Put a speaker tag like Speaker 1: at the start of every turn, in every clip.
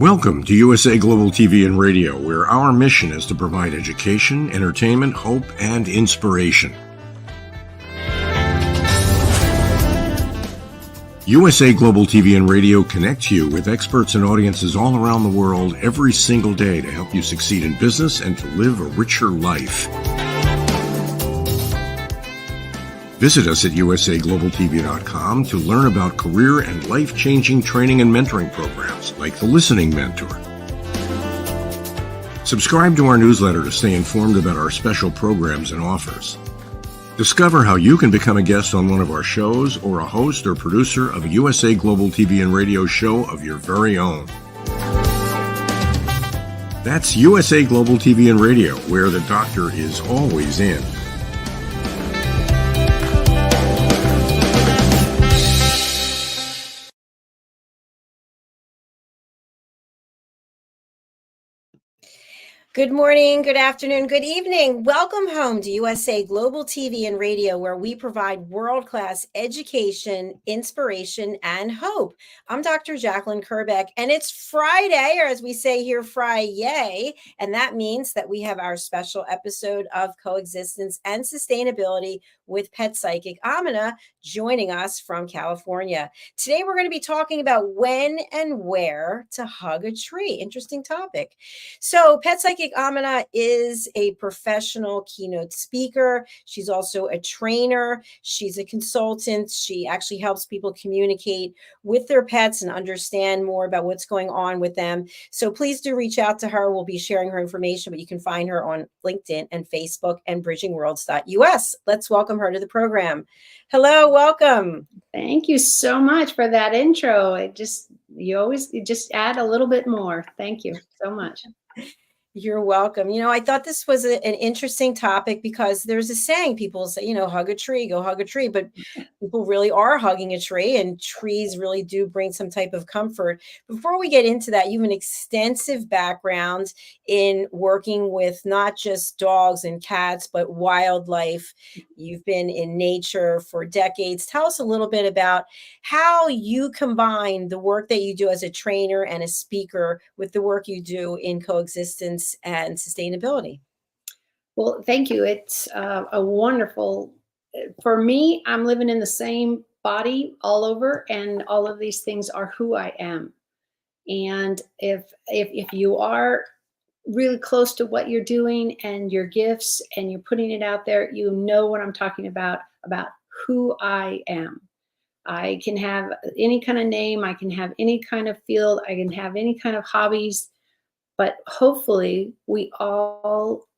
Speaker 1: Welcome to USA Global TV and Radio, where our mission is to provide education, entertainment, hope, and inspiration. USA Global TV and Radio connects you with experts and audiences all around the world every single day to help you succeed in business and to live a richer life. Visit us at USAGlobalTV.com to learn about career and life-changing training and mentoring programs like the Listening Mentor. Subscribe to our newsletter to stay informed about our special programs and offers. Discover how you can become a guest on one of our shows or a host or producer of a USA Global TV and Radio show of your very own. That's USA Global TV and Radio, where the doctor is always in.
Speaker 2: Good morning, good afternoon, good evening. Welcome home to USA Global TV and Radio, where we provide world-class education, inspiration, and hope. I'm Dr. JACALYN KERBECK, and it's Friday, or as we say here, Fri-yay, and that means that we have our special episode of Coexistence and Sustainability with pet psychic Amina joining us from California. Today, we're going to be talking about when and where to hug a tree. Interesting topic. So, pet psychic Amina is a professional keynote speaker. She's also a trainer. She's a consultant. She actually helps people communicate with their pets and understand more about what's going on with them. So please do reach out to her. We'll be sharing her information, but you can find her on LinkedIn and Facebook and bridgingworlds.us. Let's welcome her to the program. Hello, welcome.
Speaker 3: Thank you so much for that intro. You just add a little bit more. Thank you so much.
Speaker 2: You're welcome. You know, I thought this was an interesting topic because there's a saying, people say, hug a tree, go hug a tree, but people really are hugging a tree, and trees really do bring some type of comfort. Before we get into that, you have an extensive background in working with not just dogs and cats, but wildlife. You've been in nature for decades. Tell us a little bit about how you combine the work that you do as a trainer and a speaker with the work you do in coexistence and sustainability.
Speaker 3: Well, thank you. It's a wonderful, for me, I'm living in the same body all over, and all of these things are who I am. And if you are really close to what you're doing and your gifts and you're putting it out there, you know what I'm talking about who I am. I can have any kind of name, I can have any kind of field, I can have any kind of hobbies, but hopefully we all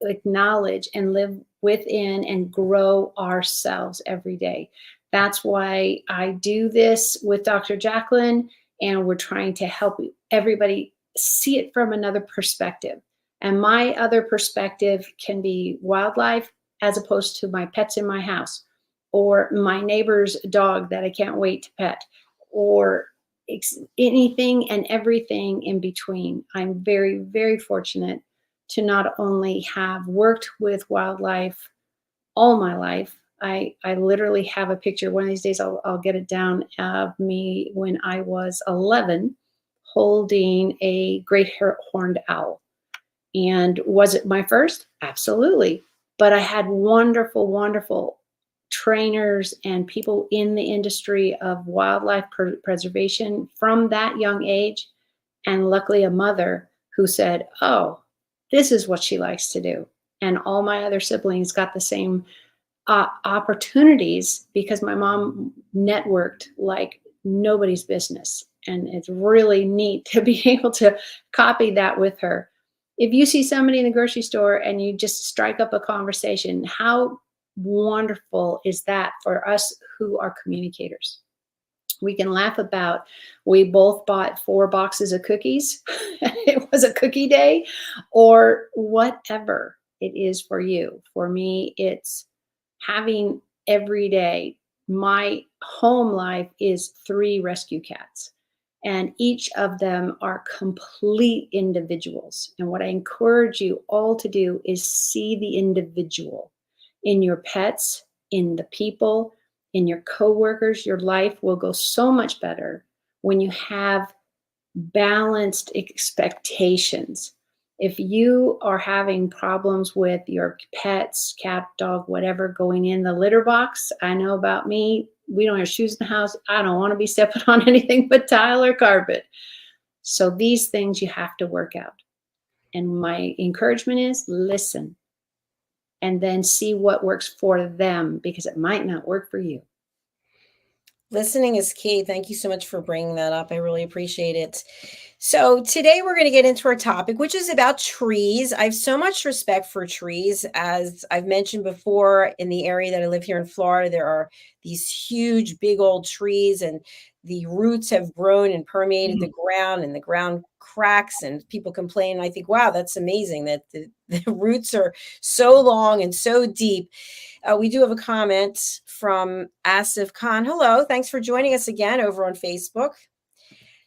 Speaker 3: acknowledge and live within and grow ourselves every day. That's why I do this with Dr. JACALYN, and we're trying to help everybody see it from another perspective. And my other perspective can be wildlife as opposed to my pets in my house, or my neighbor's dog that I can't wait to pet, or anything and everything in between. I'm very, very fortunate to not only have worked with wildlife all my life. I literally have a picture. One of these days I'll get it down of me when I was 11 holding a great horned owl. And was it my first? Absolutely. But I had wonderful, wonderful trainers and people in the industry of wildlife preservation from that young age. And luckily a mother who said, oh, this is what she likes to do. And all my other siblings got the same opportunities because my mom networked like nobody's business. And it's really neat to be able to copy that with her. If you see somebody in the grocery store and you just strike up a conversation, how wonderful is that for us who are communicators? We can laugh about, we both bought 4 boxes of cookies. It was a cookie day, or whatever it is for you. For me, it's having every day. My home life is 3 rescue cats, and each of them are complete individuals. And what I encourage you all to do is see the individual in your pets, in the people, in your coworkers. Your life will go so much better when you have balanced expectations. If you are having problems with your pets, cat, dog, whatever, going in the litter box, I know about me, we don't have shoes in the house. I don't want to be stepping on anything but tile or carpet. So these things you have to work out. And my encouragement is listen and then see what works for them, because it might not work for you.
Speaker 2: Listening is key. Thank you so much for bringing that up. I really appreciate it. So, today we're going to get into our topic, which is about trees. I have so much respect for trees. As I've mentioned before, in the area that I live here in Florida, there are these huge, big old trees, and the roots have grown and permeated the ground, and the ground cracks, and people complain. I think, wow, that's amazing that the roots are so long and so deep. We do have a comment from Asif Khan. Hello, thanks for joining us again over on Facebook.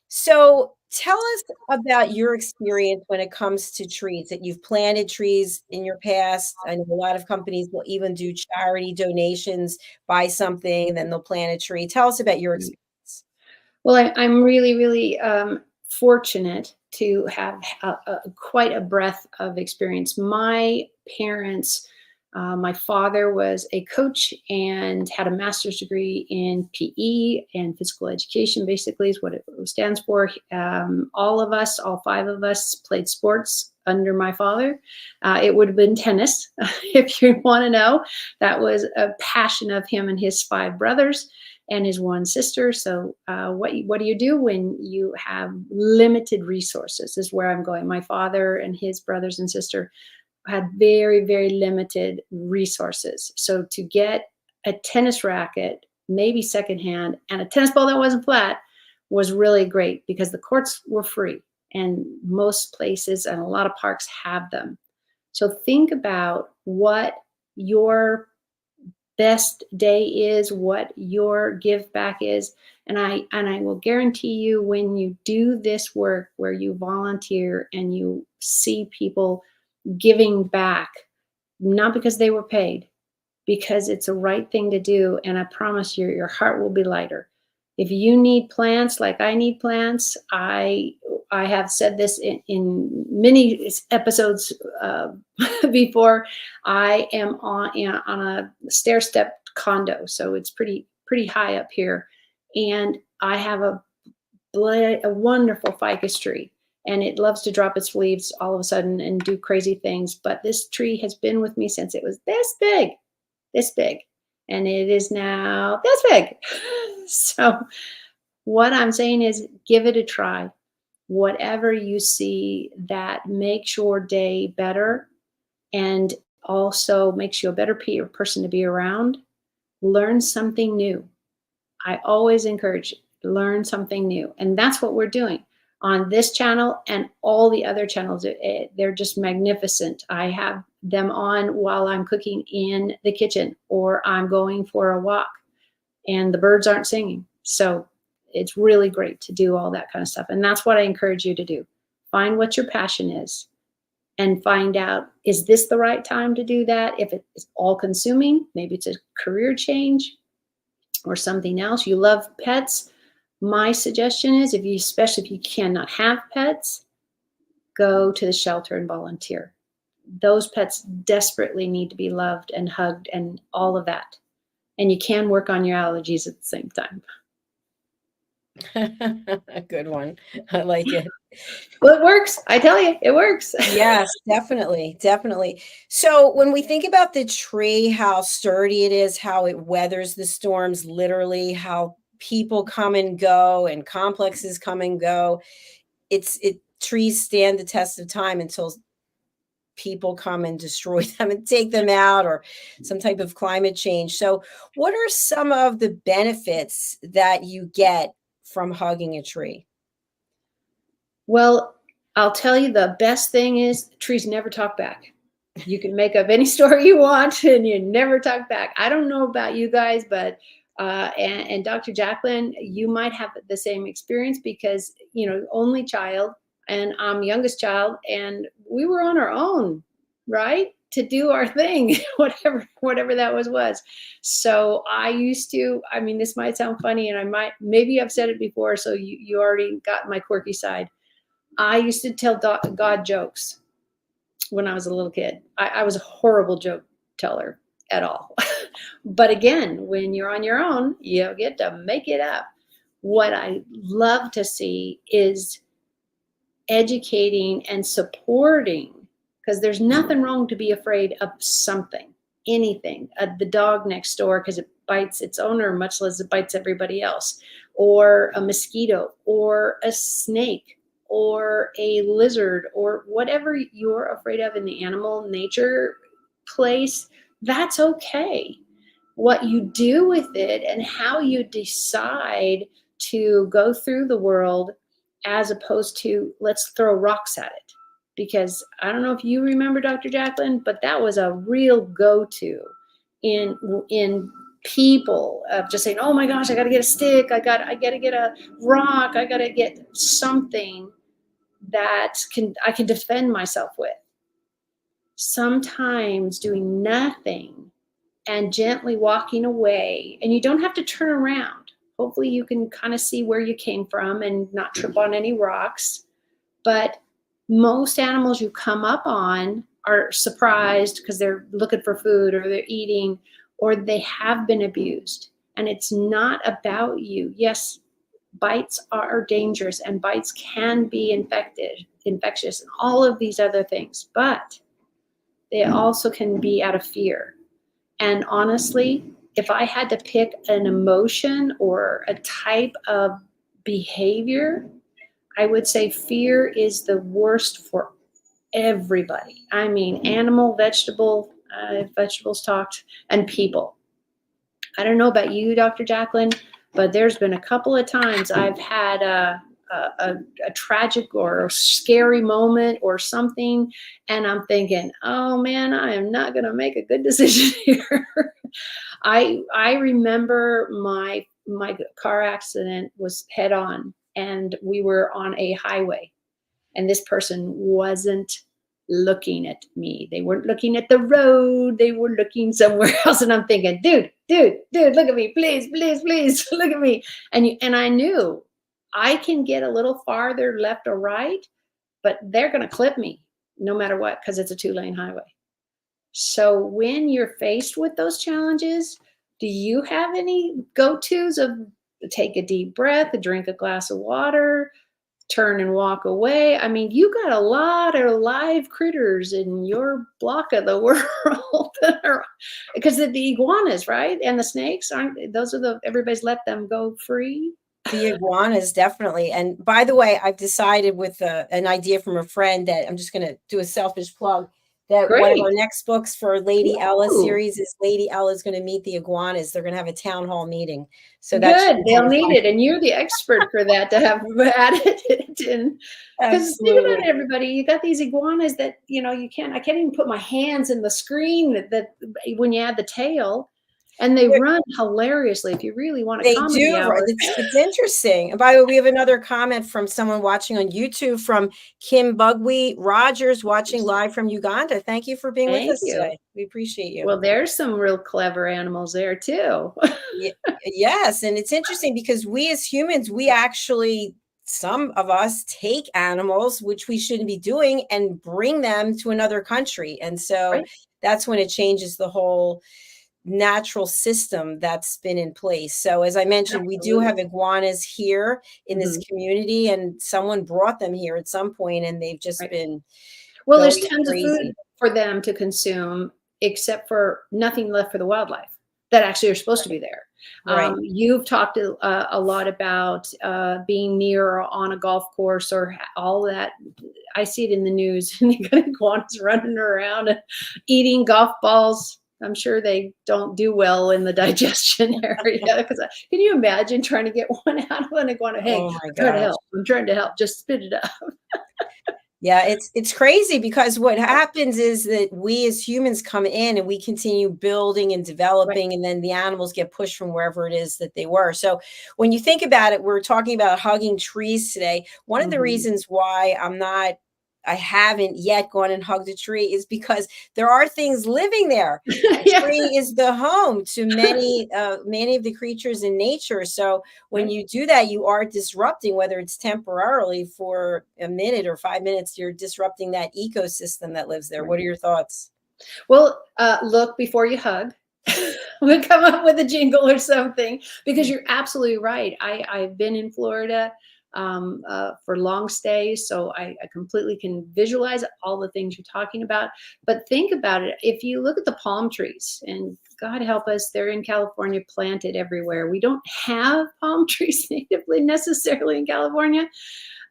Speaker 2: So tell us about your experience when it comes to trees, that you've planted trees in your past. I know a lot of companies will even do charity donations, buy something, and then they'll plant a tree. Tell us about your experience.
Speaker 3: Well, I'm really, really fortunate to have quite a breadth of experience. My parents, my father was a coach and had a master's degree in PE and physical education, basically is what it stands for. All of us, all five of us, played sports under my father. It would have been tennis, if you want to know. That was a passion of him and his five brothers and his one sister. So what do you do when you have limited resources is where I'm going. My father and his brothers and sister had very, very limited resources. So to get a tennis racket, maybe secondhand, and a tennis ball that wasn't flat was really great because the courts were free and most places and a lot of parks have them. So think about what your best day is, what your give back is. And I will guarantee you, when you do this work where you volunteer and you see people giving back, not because they were paid, because it's the right thing to do. And I promise you, your heart will be lighter. If you need plants like I need plants, I have said this in many episodes before. I am on a stair-stepped condo, so it's pretty high up here, and I have a wonderful ficus tree, and it loves to drop its leaves all of a sudden and do crazy things. But this tree has been with me since it was this big, and it is now this big. So what I'm saying is, give it a try. Whatever you see that makes your day better and also makes you a better person to be around, learn something new. I always encourage you, learn something new. And that's what we're doing on this channel and all the other channels. They're just magnificent. I have them on while I'm cooking in the kitchen or I'm going for a walk and the birds aren't singing. So it's really great to do all that kind of stuff. And that's what I encourage you to do. Find what your passion is and find out, is this the right time to do that? If it's all consuming, maybe it's a career change or something else. You love pets. My suggestion is, especially if you cannot have pets, go to the shelter and volunteer. Those pets desperately need to be loved and hugged and all of that. And you can work on your allergies at the same time.
Speaker 2: A good one. I like it.
Speaker 3: Well, it works. I tell you, it works.
Speaker 2: Yes, definitely. Definitely. So when we think about the tree, how sturdy it is, how it weathers the storms, literally, how people come and go and complexes come and go, trees stand the test of time until people come and destroy them and take them out, or some type of climate change. So what are some of the benefits that you get from hugging a tree?
Speaker 3: Well, I'll tell you, the best thing is trees never talk back. You can make up any story you want and you never talk back. I don't know about you guys, but and Dr. JACALYN, you might have the same experience because, only child, and I'm youngest child, and we were on our own, right? to do our thing, whatever that was. So I used to, I mean, this might sound funny, and maybe I've said it before, so you already got my quirky side. I used to tell God jokes when I was a little kid. I was a horrible joke teller at all. But again, when you're on your own, you get to make it up. What I love to see is educating and supporting, because there's nothing wrong to be afraid of something, anything. The dog next door, because it bites its owner much less it bites everybody else, or a mosquito, or a snake, or a lizard, or whatever you're afraid of in the animal nature place. That's okay. What you do with it and how you decide to go through the world, as opposed to let's throw rocks at it. Because I don't know if you remember, Dr. JACALYN, but that was a real go-to in people of just saying, oh my gosh, I got to get a stick. I got to get a rock. I got to get something that I can defend myself with. Sometimes doing nothing and gently walking away, and you don't have to turn around. Hopefully you can kind of see where you came from and not trip on any rocks. But most animals you come up on are surprised because they're looking for food, or they're eating, or they have been abused. And it's not about you. Yes, bites are dangerous, and bites can be infectious, and all of these other things, but they also can be out of fear. And honestly, if I had to pick an emotion or a type of behavior, I would say fear is the worst for everybody. I mean, animal, vegetables talked, and people. I don't know about you, Dr. JACALYN, but there's been a couple of times I've had a tragic or a scary moment or something, and I'm thinking, oh man, I am not going to make a good decision here. I remember my car accident was head on, and we were on a highway, and this person wasn't looking at me. They weren't looking at the road. They were looking somewhere else. And I'm thinking, dude, look at me, please, look at me. And I knew I can get a little farther left or right, but they're going to clip me no matter what, because it's a 2-lane highway. So when you're faced with those challenges, do you have any go-tos of take a deep breath, drink a glass of water, turn and walk away? I mean, you got a lot of live critters in your block of the world that are, because the iguanas, right? And the snakes, everybody's let them go free.
Speaker 2: The iguanas, definitely. And by the way, I've decided with an idea from a friend that I'm just going to do a selfish plug, that
Speaker 3: Great.
Speaker 2: one of our next books for Lady
Speaker 3: Ooh.
Speaker 2: Ella series is Lady Ella is going to meet the iguanas. They're going to have a town hall meeting. So
Speaker 3: good. They'll need it. And you're the expert for that, to have added it in. Because think about it, everybody. You got these iguanas that, I can't even put my hands in the screen that when you add the tail. And they run hilariously if you really want to.
Speaker 2: They do. It's interesting. And by the way, we have another comment from someone watching on YouTube from Kim Bugwee Rogers, watching live from Uganda. Thank you for being with us today. We appreciate you.
Speaker 3: Well, there's some real clever animals there too.
Speaker 2: Yes. And it's interesting because we as humans, we actually, some of us take animals, which we shouldn't be doing, and bring them to another country. And so that's when it changes the whole natural system that's been in place. So as I mentioned, we do have iguanas here in this community, and someone brought them here at some point, and they've just been
Speaker 3: there's tons of food for them to consume, except for nothing left for the wildlife that actually are supposed to be there. You've talked a lot about being near or on a golf course or all that. I see it in the news, and you got iguanas running around and eating golf balls. I'm sure they don't do well in the digestion area. Because can you imagine trying to get one out of an iguana? Hey, I'm trying to help. Just spit it up.
Speaker 2: Yeah, it's crazy, because what happens is that we as humans come in and we continue building and developing, and then the animals get pushed from wherever it is that they were. So when you think about it, we're talking about hugging trees today. One of the reasons why I'm not I haven't yet gone and hugged a tree is because there are things living there. The
Speaker 3: Yeah.
Speaker 2: tree is the home to many of the creatures in nature. So when you do that, you are disrupting, whether it's temporarily for a minute or 5 minutes, you're disrupting that ecosystem that lives there. What are your thoughts?
Speaker 3: Well, look before you hug. We'll come up with a jingle or something, because you're absolutely right. I've been in Florida for long stays, so I completely can visualize all the things you're talking about. But think about it. If you look at the palm trees, and God help us, they're in California, planted everywhere. We don't have palm trees natively necessarily in California,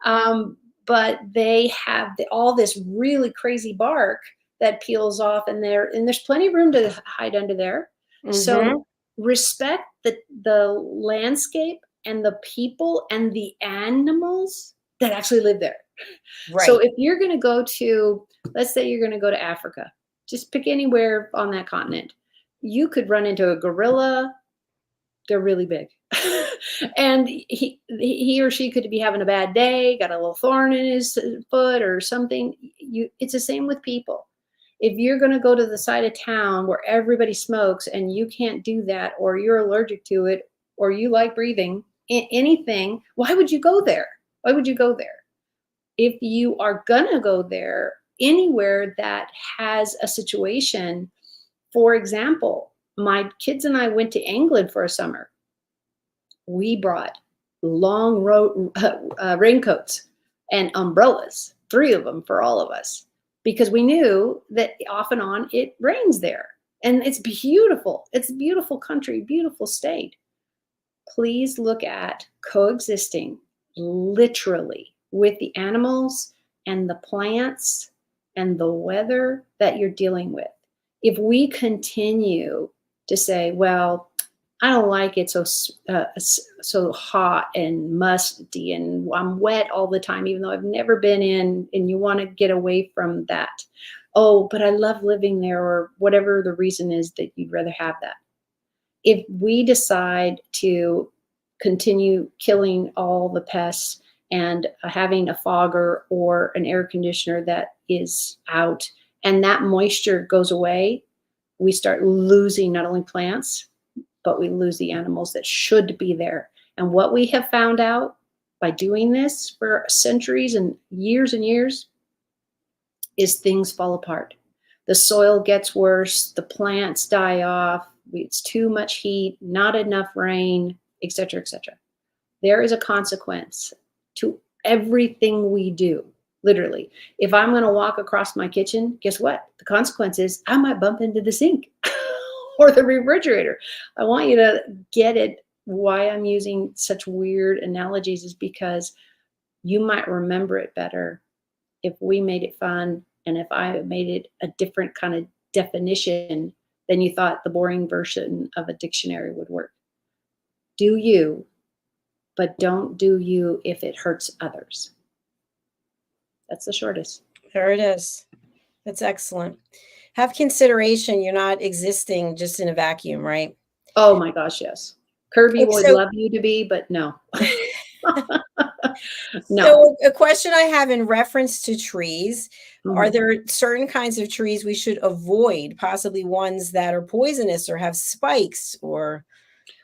Speaker 3: but they have all this really crazy bark that peels off, and there's plenty of room to hide under there. So respect the landscape and the people and the animals that actually live there. So if you're going to go to, let's say you're going to go to Africa, just pick anywhere on that continent, you could run into a gorilla. They're really big. And he or she could be having a bad day, got a little thorn in his foot or something. It's the same with people. If you're going to go to the side of town where everybody smokes and you can't do that, or you're allergic to it, or you like breathing anything, why would you go there? Why would you go there? If you are going to go there, anywhere that has a situation, for example, my kids and I went to England for a summer. We brought long raincoats and umbrellas, 3 of them for all of us, because we knew that off and on it rains there. And it's beautiful. It's a beautiful country, beautiful state. Please look at coexisting literally with the animals and the plants and the weather that you're dealing with. If we continue to say, well, I don't like it so hot and musty and I'm wet all the time, even though I've never been in, and you want to get away from that. Oh, but I love living there, or whatever the reason is that you'd rather have that. If we decide to continue killing all the pests and having a fogger or an air conditioner that is out, and that moisture goes away, we start losing not only plants, but we lose the animals that should be there. And what we have found out by doing this for centuries and years is things fall apart. The soil gets worse, the plants die off, it's too much heat, not enough rain, etc., etc. There is a consequence to everything we do. Literally, if I'm going to walk across my kitchen, guess what? The consequence is I might bump into the sink or the refrigerator. I want you to get it. Why I'm using such weird analogies is because you might remember it better if we made it fun, and if I made it a different kind of definition than you thought the boring version of a dictionary would work. Do you, but don't do you if it hurts others. That's the shortest.
Speaker 2: There it is. That's excellent. Have consideration. You're not existing just in a vacuum, right?
Speaker 3: Oh my gosh, yes. Kirby would love you to be, but no. No.
Speaker 2: So a question I have in reference to trees, are there certain kinds of trees we should avoid, possibly ones that are poisonous or have spikes? Or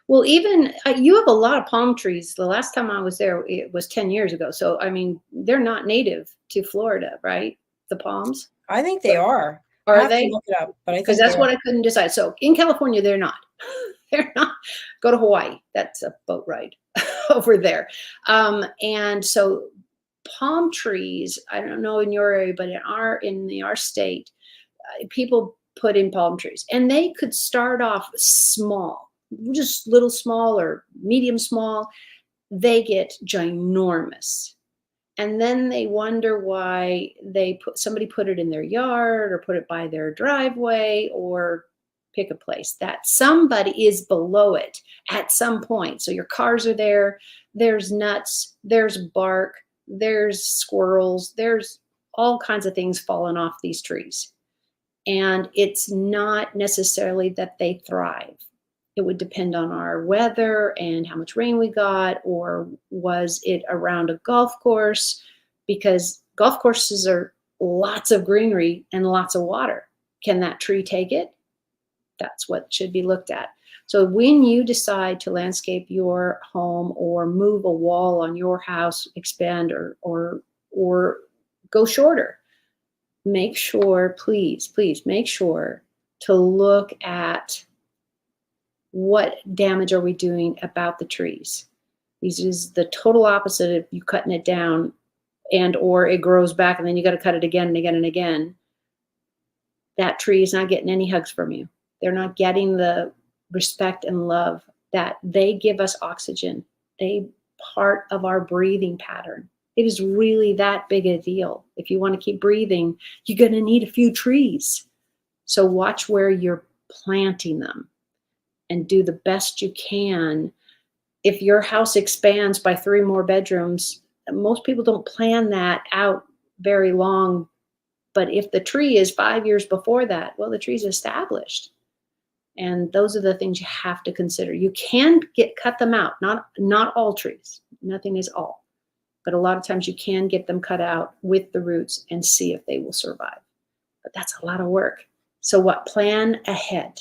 Speaker 3: well, even you have a lot of palm trees. The last time I was there, it was 10 years ago. So, I mean, they're not native to Florida, right? The palms?
Speaker 2: I think they are.
Speaker 3: Are they?
Speaker 2: Look it up, but I think
Speaker 3: because that's what I couldn't decide. So in California, they're not. They're not. Go to Hawaii. That's a boat ride over there. And so palm trees, I don't know in your area, but in our state, people put in palm trees, and they could start off small, just little small or medium small. They get ginormous. And then they wonder why somebody put it in their yard or put it by their driveway, or pick a place that somebody is below it at some point. So your cars are there, there's nuts, there's bark, there's squirrels, there's all kinds of things falling off these trees. And it's not necessarily that they thrive. It would depend on our weather and how much rain we got, or was it around a golf course? Because golf courses are lots of greenery and lots of water. Can that tree take it? That's what should be looked at. So when you decide to landscape your home or move a wall on your house, expand or go shorter, make sure, please make sure to look at what damage are we doing about the trees. This is the total opposite of you cutting it down and or it grows back and then you got to cut it again and again and again. That tree is not getting any hugs from you. They're not getting the respect and love that they give us oxygen. They part of our breathing pattern. It is really that big a deal. If you want to keep breathing, you're going to need a few trees. So watch where you're planting them and do the best you can. If your house expands by 3 more bedrooms, most people don't plan that out very long. But if the tree is 5 years before that, well, the tree's established. And those are the things you have to consider. You can cut them out, not all trees. Nothing is all. But a lot of times you can get them cut out with the roots and see if they will survive. But that's a lot of work. So what? Plan ahead.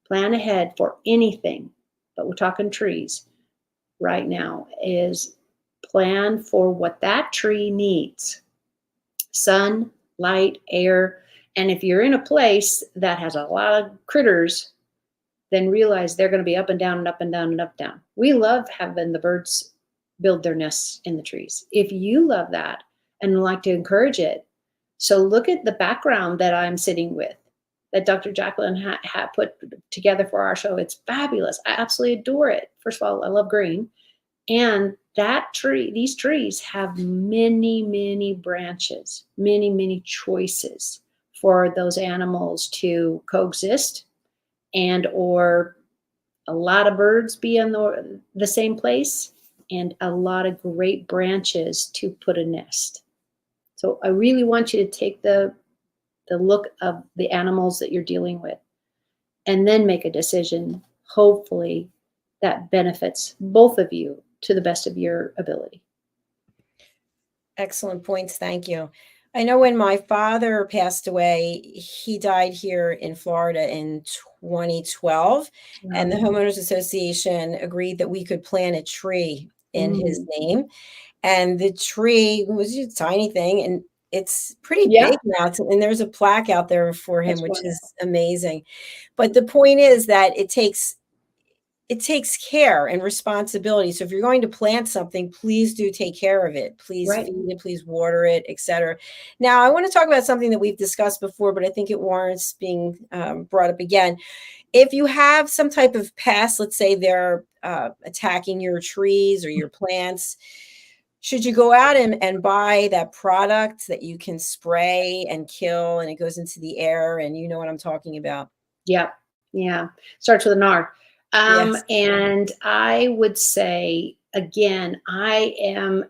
Speaker 3: Plan ahead for anything. But we're talking trees right now, is plan for what that tree needs. Sun, light, air. And if you're in a place that has a lot of critters, then realize they're going to be up and down and up and down and up and down. We love having the birds build their nests in the trees. If you love that and like to encourage it, so look at the background that I'm sitting with, that Dr. JACALYN had put together for our show. It's fabulous. I absolutely adore it. First of all, I love green. And that tree, these trees have many, many branches, many, many choices for those animals to coexist, and or a lot of birds be in the same place, and a lot of great branches to put a nest. So I really want you to take the look of the animals that you're dealing with and then make a decision, hopefully, that benefits both of you to the best of your ability.
Speaker 2: Excellent points. Thank you. I know when my father passed away, he died here in Florida in 2012, and the Homeowners Association agreed that we could plant a tree in his name. And the tree was a tiny thing, and it's pretty big now. And there's a plaque out there for him, which is amazing. But the point is that it takes care and responsibility. So if you're going to plant something, please do take care of it. Please feed it, please water it, etc. Now, I want to talk about something that we've discussed before, but I think it warrants being brought up again. If you have some type of pest, let's say they're attacking your trees or your plants, should you go out and buy that product that you can spray and kill, and it goes into the air, and you know what I'm talking about?
Speaker 3: Yeah. Starts with an R.
Speaker 2: Yes.
Speaker 3: And I would say, again, I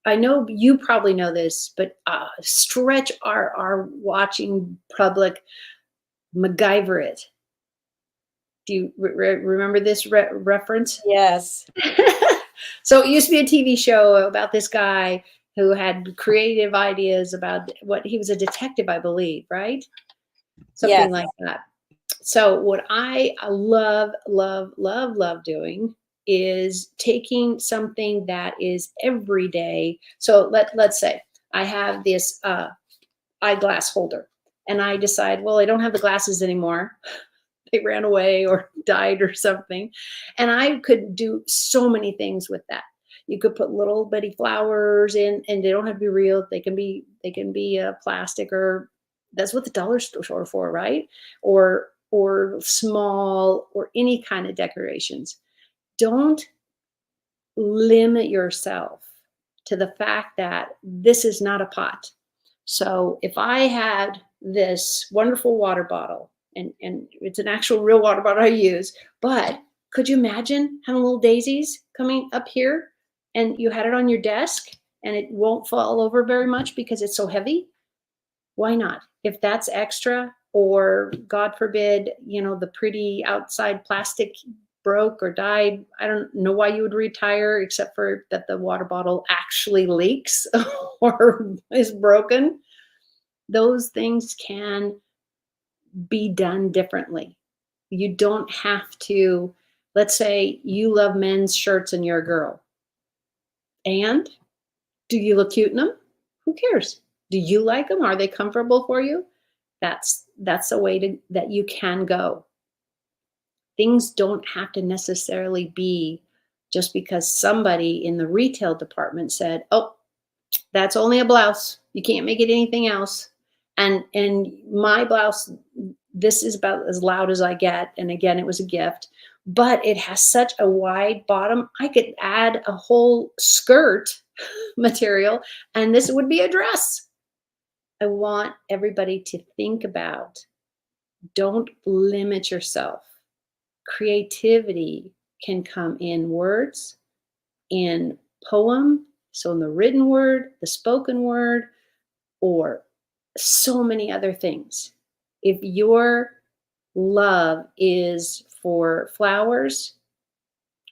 Speaker 3: know you probably know this, but stretch our watching public, MacGyver it. Do you remember this reference?
Speaker 2: Yes.
Speaker 3: So it used to be a TV show about this guy who had creative ideas about what he was a detective, I believe, right? Something like that. So what I love doing is taking something that is everyday. So let's say I have this eyeglass holder, and I decide, well, I don't have the glasses anymore. They ran away or died or something. And I could do so many things with that. You could put little bitty flowers in, and they don't have to be real. They can be plastic, or that's what the dollar store for, right? Or small, or any kind of decorations. Don't limit yourself to the fact that this is not a pot. So if I had this wonderful water bottle, and it's an actual real water bottle I use, but could you imagine having little daisies coming up here, and you had it on your desk and it won't fall over very much because it's so heavy? Why not? If that's extra, or God forbid, the pretty outside plastic broke or died, I don't know why you would retire, except for that the water bottle actually leaks or is broken. those things can be done differently. You don't have to, let's say you love men's shirts and you're a girl. And do you look cute in them? Who cares? Do you like them? Are they comfortable for you? That's a way that you can go. Things don't have to necessarily be just because somebody in the retail department said, oh, that's only a blouse. You can't make it anything else. And my blouse, this is about as loud as I get. And again, it was a gift, but it has such a wide bottom. I could add a whole skirt material and this would be a dress. I want everybody to think about, don't limit yourself. Creativity can come in words, in poem, so in the written word, the spoken word, or so many other things. If your love is for flowers,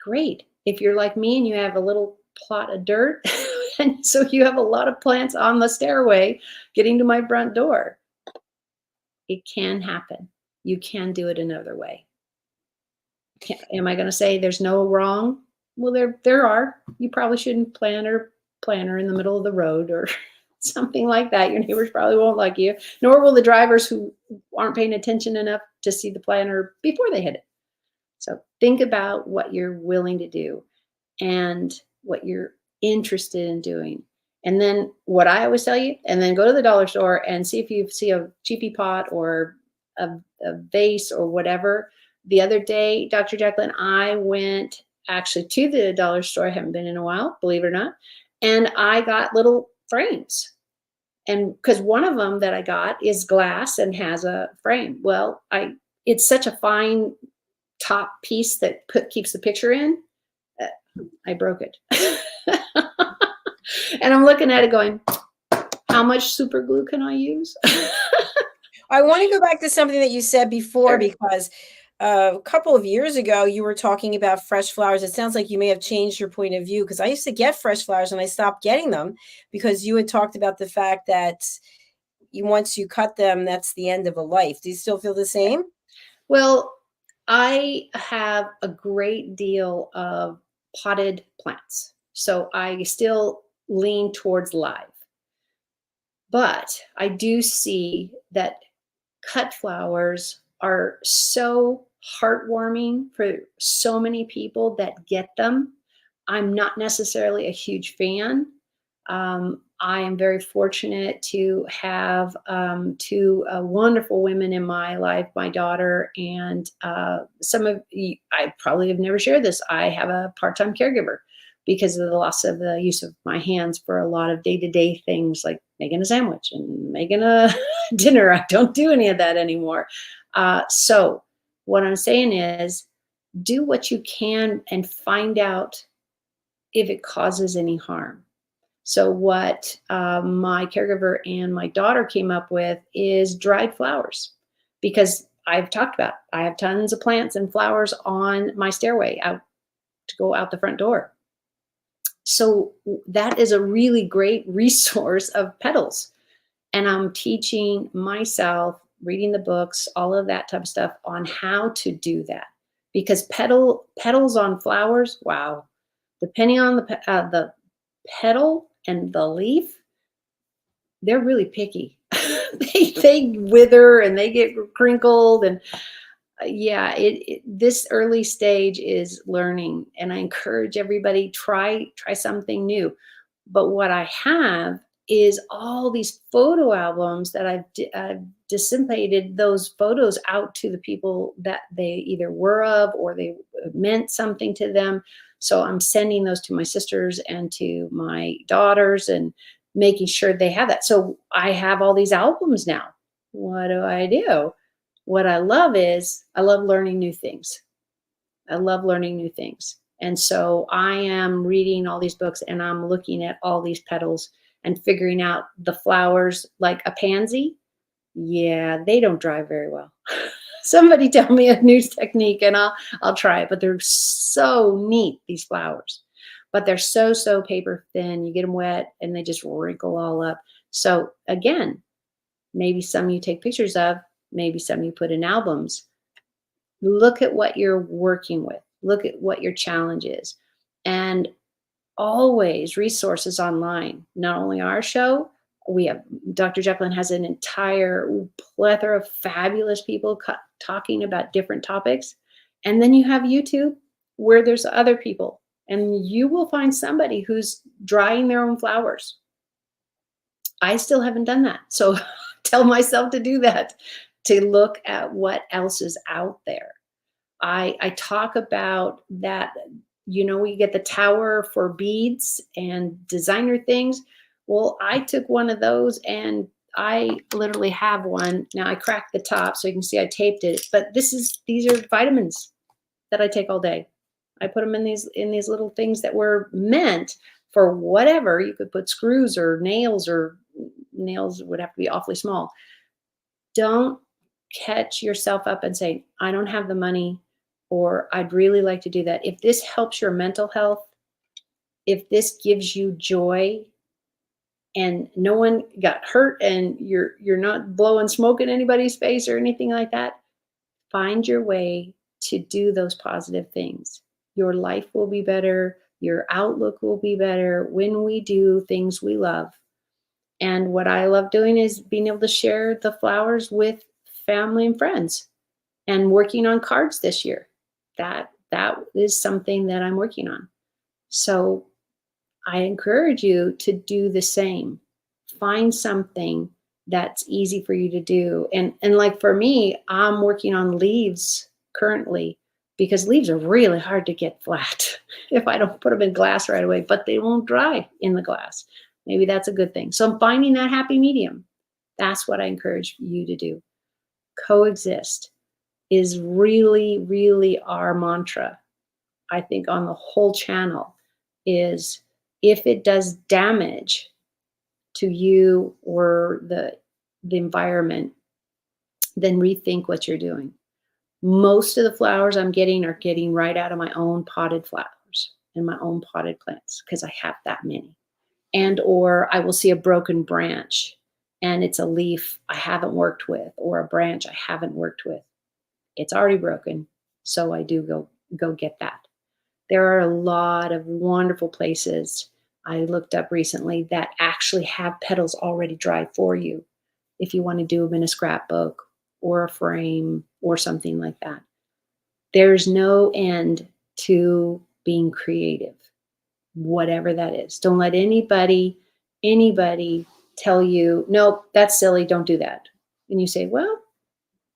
Speaker 3: great. If you're like me and you have a little plot of dirt, and so you have a lot of plants on the stairway getting to my front door, it can happen. You can do it another way. Am I going to say there's no wrong? Well, there are. You probably shouldn't plant a planter in the middle of the road or something like that. Your neighbors probably won't like you, nor will the drivers who aren't paying attention enough to see the planter before they hit it. So think about what you're willing to do and what you're interested in doing. And then what I always tell you, and then go to the dollar store and see if you see a cheapy pot or a vase or whatever. The other day, Dr. Jacalyn, I went actually to the dollar store. I haven't been in a while, believe it or not. And I got little frames. And because one of them that I got is glass and has a frame. Well, it's such a fine top piece that keeps the picture in. I broke it. And I'm looking at it going, how much super glue can I use?
Speaker 2: I want to go back to something that you said before, because a couple of years ago, you were talking about fresh flowers. It sounds like you may have changed your point of view, because I used to get fresh flowers and I stopped getting them because you had talked about the fact that once you cut them, that's the end of a life. Do you still feel the same?
Speaker 3: Well, I have a great deal of potted plants, so I still lean towards live. But I do see that cut flowers are so heartwarming for so many people that get them. I'm not necessarily a huge fan. I am very fortunate to have two wonderful women in my life, my daughter and some of you, I probably have never shared this. I have a part-time caregiver because of the loss of the use of my hands for a lot of day-to-day things like making a sandwich and making a dinner. I don't do any of that anymore. So what I'm saying is do what you can and find out if it causes any harm. So what my caregiver and my daughter came up with is dried flowers, because I've talked about, I have tons of plants and flowers on my stairway out to go out the front door. So that is a really great resource of petals. And I'm teaching myself, reading the books, all of that type of stuff on how to do that. Because petals on flowers, wow, depending on the petal and the leaf, they're really picky. they wither and they get crinkled, and yeah, this early stage is learning, and I encourage everybody try something new. But what I have is all these photo albums that I've disseminated those photos out to the people that they either were of or they meant something to them. So I'm sending those to my sisters and to my daughters and making sure they have that. So I have all these albums now. What do? What I love is I love learning new things. I love learning new things. And so I am reading all these books and I'm looking at all these petals and figuring out the flowers, like a pansy. Yeah, they don't dry very well. Somebody tell me a new technique and I'll try it, but they're so neat, these flowers, but they're so paper thin. You get them wet and they just wrinkle all up. So again, Maybe some you take pictures of, maybe some you put in albums. Look at what you're working with. Look at what your challenge is. And always resources online. Not only our show, we have Dr. JACALYN has an entire plethora of fabulous people talking about different topics. And then you have YouTube where there's other people, and you will find somebody who's drying their own flowers. I still haven't done that. So tell myself to do that, to look at what else is out there. I talk about that, you know, we get the tower for beads and designer things. Well, I took one of those and I literally have one. Now I cracked the top so you can see I taped it, but these are vitamins that I take all day. I put them in these little things that were meant for whatever. You could put screws or nails would have to be awfully small. Don't catch yourself up and say, I don't have the money, or I'd really like to do that. If this helps your mental health, if this gives you joy and no one got hurt and you're not blowing smoke in anybody's face or anything like that, find your way to do those positive things. Your life will be better. Your outlook will be better when we do things we love. And what I love doing is being able to share the flowers with family and friends, and working on cards this year. That is something that I'm working on. So I encourage you to do the same. Find something that's easy for you to do. And like for me, I'm working on leaves currently, because leaves are really hard to get flat if I don't put them in glass right away, but they won't dry in the glass. Maybe that's a good thing. So I'm finding that happy medium. That's what I encourage you to do. Coexist is really, really our mantra, I think, on the whole channel, is if it does damage to you or the environment, then rethink what you're doing. Most of the flowers I'm getting are getting right out of my own potted flowers and my own potted plants, because I have that many. And or I will see a broken branch and it's a leaf I haven't worked with, or a branch I haven't worked with. It's already broken, so I do go get that. There are a lot of wonderful places I looked up recently that actually have petals already dried for you, if you want to do them in a scrapbook or a frame or something like that. There's no end to being creative, whatever that is. Don't let anybody tell you, nope, that's silly, don't do that. And you say, well,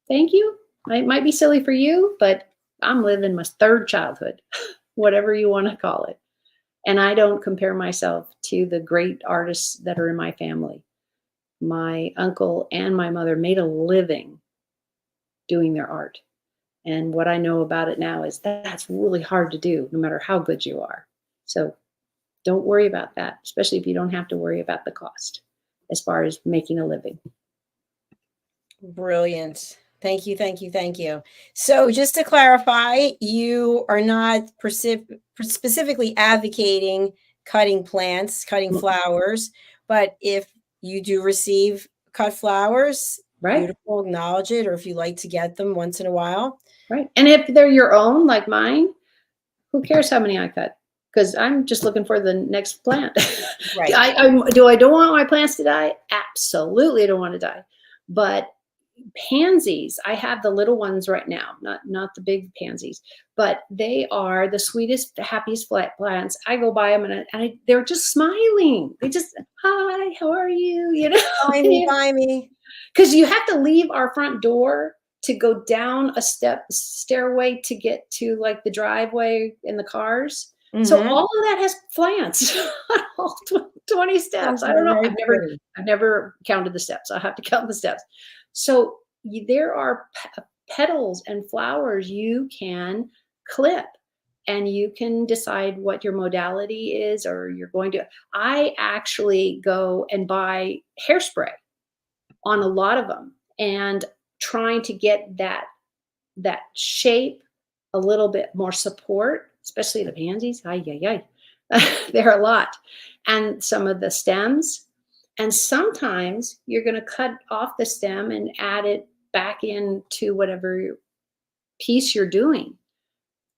Speaker 3: thank you. It might be silly for you, but I'm living my third childhood, whatever you want to call it. And I don't compare myself to the great artists that are in my family. My uncle and my mother made a living doing their art. And what I know about it now is that's really hard to do, no matter how good you are. So don't worry about that, especially if you don't have to worry about the cost as far as making a living.
Speaker 2: Brilliant. Thank you, thank you, thank you. So just to clarify, you are not specifically advocating cutting plants, cutting flowers, but if you do receive cut flowers,
Speaker 3: right,
Speaker 2: beautiful, acknowledge it, or if you like to get them once in a while.
Speaker 3: Right. And if they're your own, like mine, who cares how many I cut? Because I'm just looking for the next plant.
Speaker 2: Right.
Speaker 3: I don't want my plants to die? Absolutely, I don't want to die. But pansies, I have the little ones right now, not the big pansies, but they are the sweetest, the happiest plants. I go by them and they're just smiling. They just, hi, how are you? You know,
Speaker 2: Buy me.
Speaker 3: Because you have to leave our front door to go down a stairway to get to like the driveway and the cars. Mm-hmm. So all of that has plants, all 20 steps. I don't know. I've never counted the steps. I have to count the steps. So there are petals and flowers you can clip, and you can decide what your modality is, or you're going to. I actually go and buy hairspray on a lot of them, and trying to get that shape, a little bit more support, especially the pansies. They're a lot. And some of the stems, And sometimes you're going to cut off the stem and add it back into whatever piece you're doing.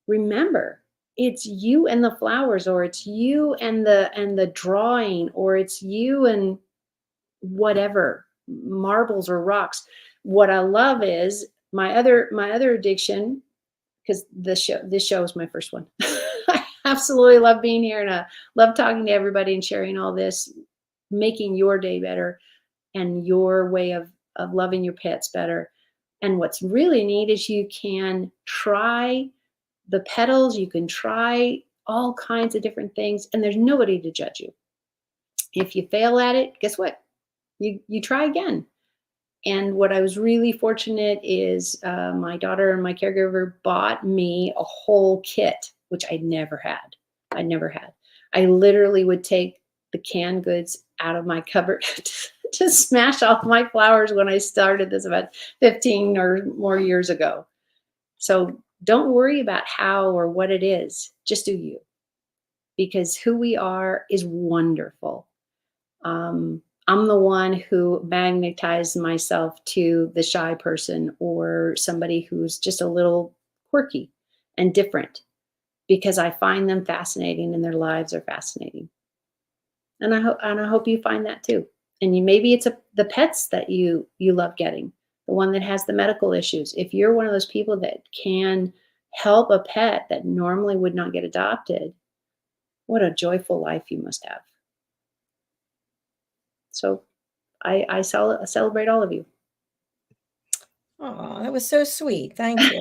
Speaker 3: Remember, it's you and the flowers, or it's you and the drawing, or it's you and whatever, marbles or rocks. What I love is my other addiction, because this show is my first one. I absolutely love being here, and I love talking to everybody and sharing all this, making your day better and your way of loving your pets better. And what's really neat is you can try the petals, you can try all kinds of different things, and there's nobody to judge you. If you fail at it, guess what? You try again. And what I was really fortunate is my daughter and my caregiver bought me a whole kit, which I never had. I literally would take the canned goods out of my cupboard to smash off my flowers when I started this about 15 or more years ago. So don't worry about how or what it is. Just do you, because who we are is wonderful. I'm the one who magnetized myself to the shy person or somebody who's just a little quirky and different, because I find them fascinating and their lives are fascinating. And I hope you find that too. And maybe it's the pets that you love getting, the one that has the medical issues. If you're one of those people that can help a pet that normally would not get adopted, what a joyful life you must have. So I celebrate all of you.
Speaker 2: Oh, that was so sweet. Thank you.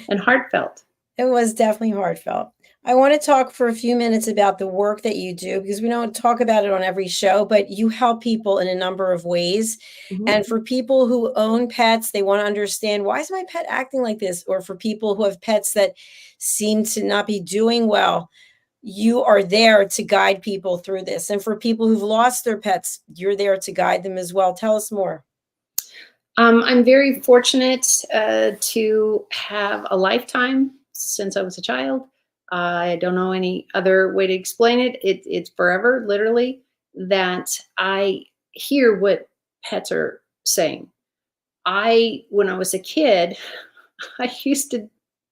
Speaker 3: And heartfelt.
Speaker 2: It was definitely heartfelt. I want to talk for a few minutes about the work that you do, because we don't talk about it on every show, but you help people in a number of ways.
Speaker 3: Mhm.
Speaker 2: And for people who own pets, they want to understand, why is my pet acting like this? Or for people who have pets that seem to not be doing well, you are there to guide people through this. And for people who've lost their pets, you're there to guide them as well. Tell us more.
Speaker 3: I'm very fortunate to have a lifetime since I was a child. I don't know any other way to explain it. It's forever, literally, that I hear what pets are saying. When I was a kid, I used to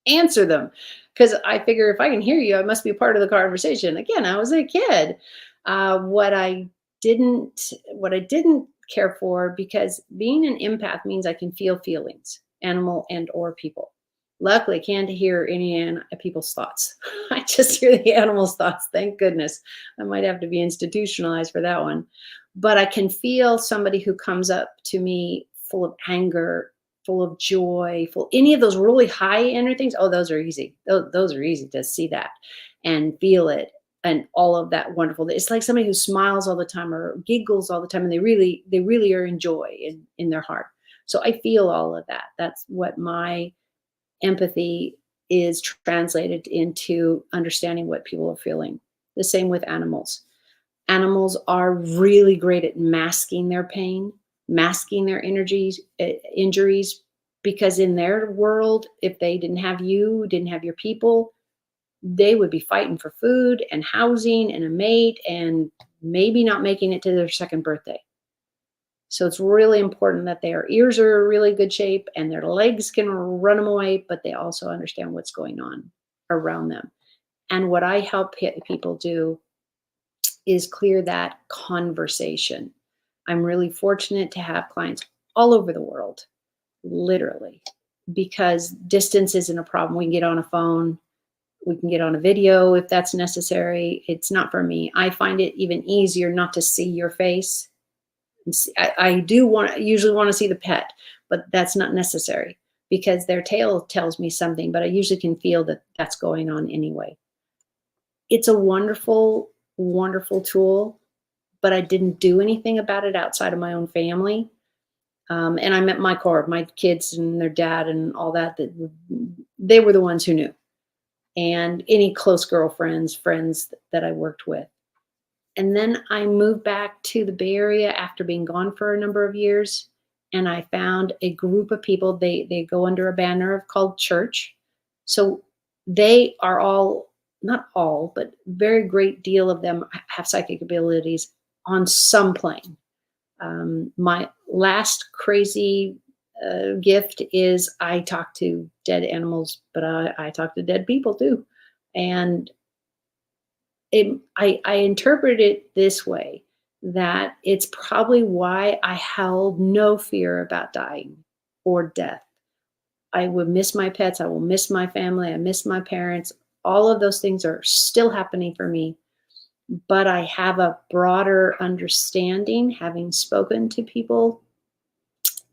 Speaker 3: answer them because I figure if I can hear you, I must be part of the conversation. Again, I was a kid. What I didn't care for, because being an empath means I can feel feelings, animal and or people. Luckily, I can't hear any people's thoughts. I just hear the animal's thoughts. Thank goodness. I might have to be institutionalized for that one. But I can feel somebody who comes up to me full of anger, full of joy, full any of those really high energy things. Oh, those are easy. Those are easy to see that and feel it. And all of that wonderful. It's like somebody who smiles all the time or giggles all the time, and they really are in joy in their heart. So I feel all of that. That's what my empathy is translated into, understanding what people are feeling. The same with animals. Animals are really great at masking their pain, masking their injuries, because in their world, if they didn't have your people, they would be fighting for food and housing and a mate and maybe not making it to their second birthday. So it's really important that their ears are in really good shape and their legs can run them away, but they also understand what's going on around them. And what I help people do is clear that conversation. I'm really fortunate to have clients all over the world, literally, because distance isn't a problem. We can get on a phone. We can get on a video if that's necessary. It's not for me. I find it even easier not to see your face. I do usually want to see the pet, but that's not necessary because their tail tells me something, but I usually can feel that that's going on anyway. It's a wonderful, wonderful tool, but I didn't do anything about it outside of my own family. And I met my core, my kids and their dad and all that they were the ones who knew. And any close girlfriends, friends that I worked with. And then I moved back to the Bay Area after being gone for a number of years. And I found a group of people, they go under a banner called church. So they are all, not all, but very great deal of them have psychic abilities on some plane. My last crazy gift is I talk to dead animals, but I talk to dead people too. And I interpret it this way, that it's probably why I held no fear about dying or death. I would miss my pets. I will miss my family. I miss my parents. All of those things are still happening for me. But I have a broader understanding, having spoken to people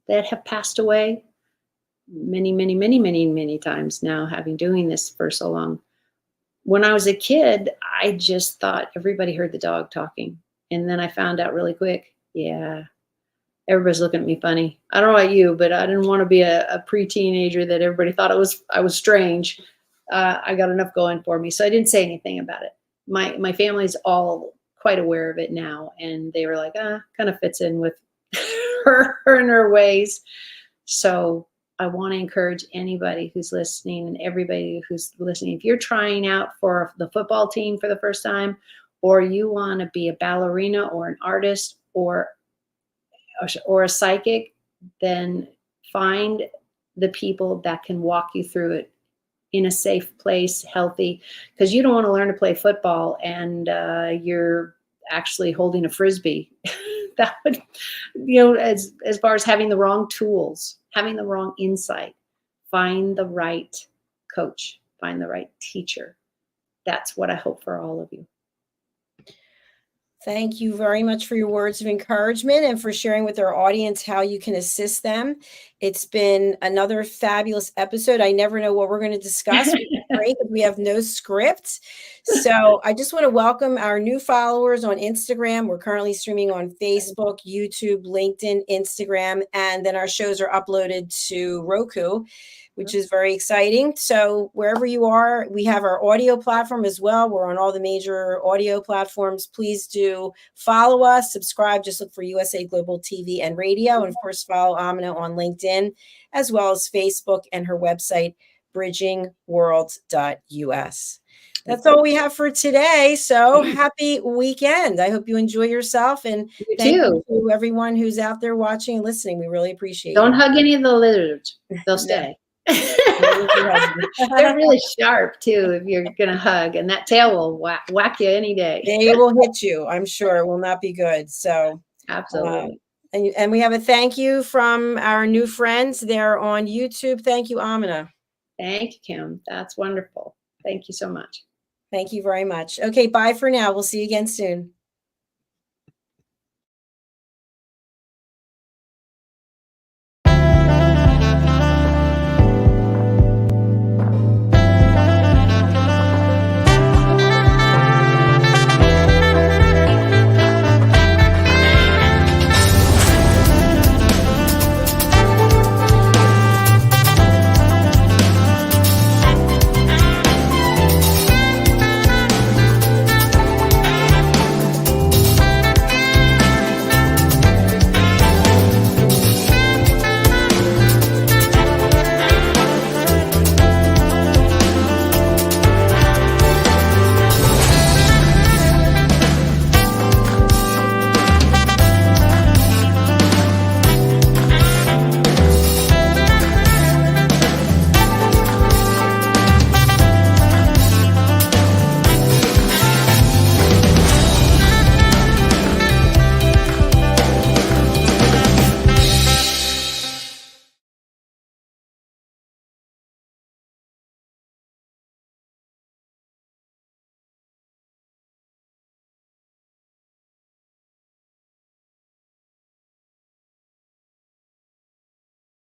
Speaker 3: that have passed away many, many, many, many, many times now, having doing this for so long. When I was a kid, I just thought everybody heard the dog talking. And then I found out really quick, yeah, everybody's looking at me funny. I don't know about you, but I didn't want to be a pre-teenager that everybody thought I was strange. I got enough going for me. So I didn't say anything about it. My family's all quite aware of it now. And they were like, kind of fits in with her and her ways. So I want to encourage anybody who's listening and everybody who's listening. If you're trying out for the football team for the first time, or you want to be a ballerina or an artist or a psychic, then find the people that can walk you through it in a safe place, healthy, because you don't want to learn to play football and you're actually holding a Frisbee. That would, as far as having the wrong tools, having the wrong insight, find the right coach, find the right teacher. That's what I hope for all of you.
Speaker 2: Thank you very much for your words of encouragement and for sharing with our audience how you can assist them. It's been another fabulous episode. I never know what we're going to discuss. We have no script. So I just want to welcome our new followers on Instagram. We're currently streaming on Facebook, YouTube, LinkedIn, Instagram, and then our shows are uploaded to Roku, which is very exciting. So wherever you are, we have our audio platform as well. We're on all the major audio platforms. Please do follow us, subscribe, just look for USA Global TV and Radio. And of course, follow Amina on LinkedIn, as well as Facebook and her website, bridgingworld.us. That's all we have for today. So happy weekend. I hope you enjoy yourself. And thank you to everyone who's out there watching and listening. We really appreciate it.
Speaker 3: Don't hug any of the lizards. They'll stay. They're really sharp too if you're gonna hug, and that tail will whack you any day.
Speaker 2: They will hit you. I'm sure it will not be good. So
Speaker 3: absolutely.
Speaker 2: And we have a thank you from our new friends there on YouTube. Thank you, Amina.
Speaker 3: Thank you, Kim. That's wonderful. Thank you so much.
Speaker 2: Thank you very much. Okay, bye for now. We'll see you again soon.